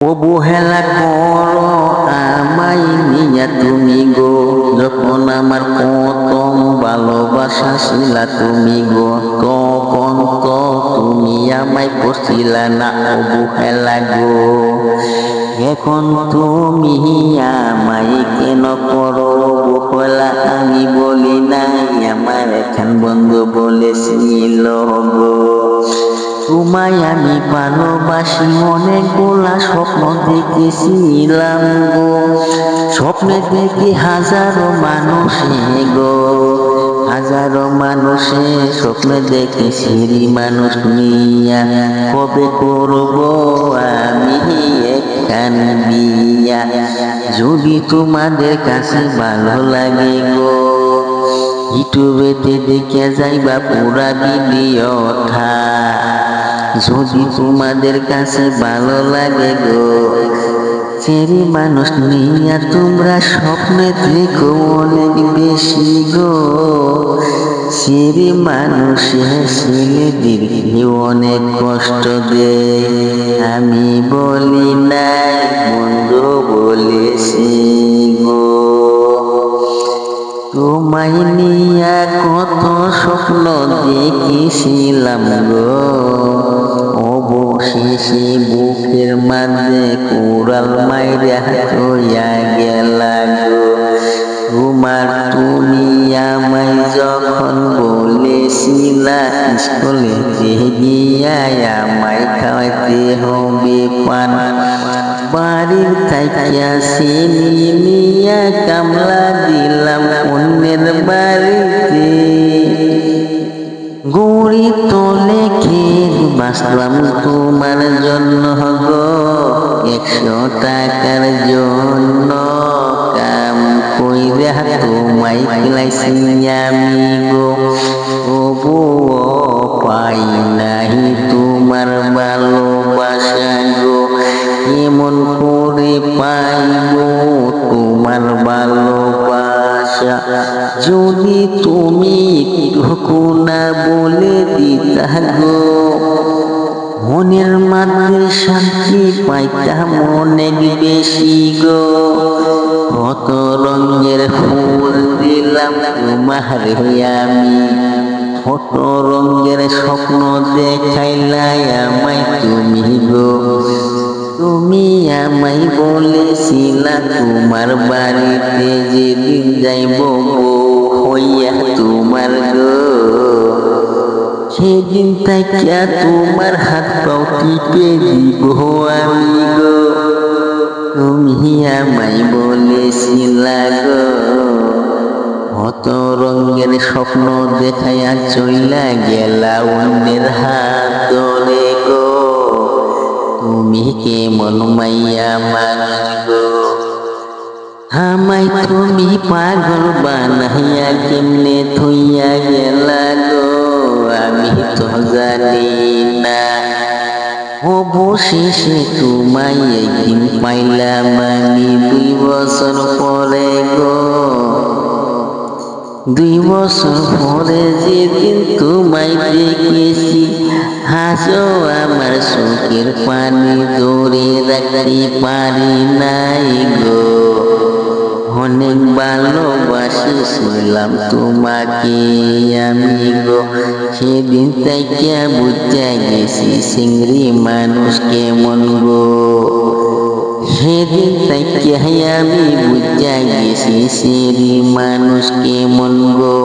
অবহেলা করো আমায় নিয়া তুমি গো, যখন আমার প্রথম ভালোবাসা ছিলা তুমি গো, তখন তো তুমি আমায় করছিলা না অবহেলা গো। এখন তুমি আমায় কেন করো অবহেলা? আমি বলি নাই, আমার এখন বন্ধু বলেছিল গো। তোমায় আমি ভালোবাসি, অনেকগুলা স্বপ্ন দেখেছিলাম গো, স্বপ্নে দেখি হাজারো মানুষে গো, হাজারো মানুষে স্বপ্নে দেখেছি মানুষ নিয়া, কবে করব আমি একখান বিয়া? যদি তোমাদের কাছে ভালো লাগে গো, ইউটিউবেতে দেখে যাইবা পুরা ভিডিওটা। যদি তোমাদের কাছে ভালো লাগে গো, চেরি মানুষ নিয়ে তোমরা স্বপ্নে দেখো অনেক বেশি গো। চেরি মানুষের ছেলেদেরকে অনেক কষ্ট দেয়, আমি বলি নাই, বন্ধু বলেছি গো। তোমায় নিয়া কত স্বপ্ন দেখেছিলাম গো, অবশেষে বুকের মাঝে কোরাল মাইরা হইয়া গেলা গো। তুমি আমায় যখন বলেছিলা স্কুলে গিয়া আমায় খাওয়াইতে হবে পান, বাড়ির থাইকা চিনি নিয়া কামলা দিলাম অন্যের বাড়িতে, গড়ি তলে খেত বাঁচলাম তোমার জন্য গো, 100 টাকার জন্য কাম কইরা তোমায় খিলাইছি আমি গো। তবুও পাই নাই তোমার ভালোবাসা গো, কেমন করে পাইব তোমার ভালোবাসা? যদি তুমি একটু না বলে দিতা গো, মনের মাঝে শান্তি পাইতাম অনেক বেশি গো। কত রঙের ফুল দিলাম তোমারে আমি, কত রঙের স্বপ্ন দেখাইলাই আমায় তুমি গো। তুমি আমায় বলেছিলা তোমার বাড়িতে যেদিন যাইব বউ হইয়া তোমার গো, সেদিন তাকিয়া তোমার হাত পাও টিপে দিব আমি গো। তুমি আমায় বলেছিলা গো, কত রঙের স্বপ্ন দেখাইয়া চইলা গেলা অন্যের হাত ধরে গো। তুমি কেমন মাইয়া মানুষ গো, আমায় তুমি পাগল বানাইয়া কেমনে থইয়া গেলা গো, আমি তো জানি না। অবশেষে তোমায় একদিন পাইলাম আমি 2 বছর পরে গো, 2 বছর পরে যেদিন তোমায় দেখেছি, হাসো আমার চোখের পানি ধরে রাখতে পারি নাই গো। অনেক ভালোবাসিছিলাম তোমাকে আমি গো, সেদিন থেকে বুঝতে গেছি চিংড়ি মানুষ কেমন গো। সেদিন থেকে আমি বুঝতে গেছি চিংড়ি মানুষ কেমন গো।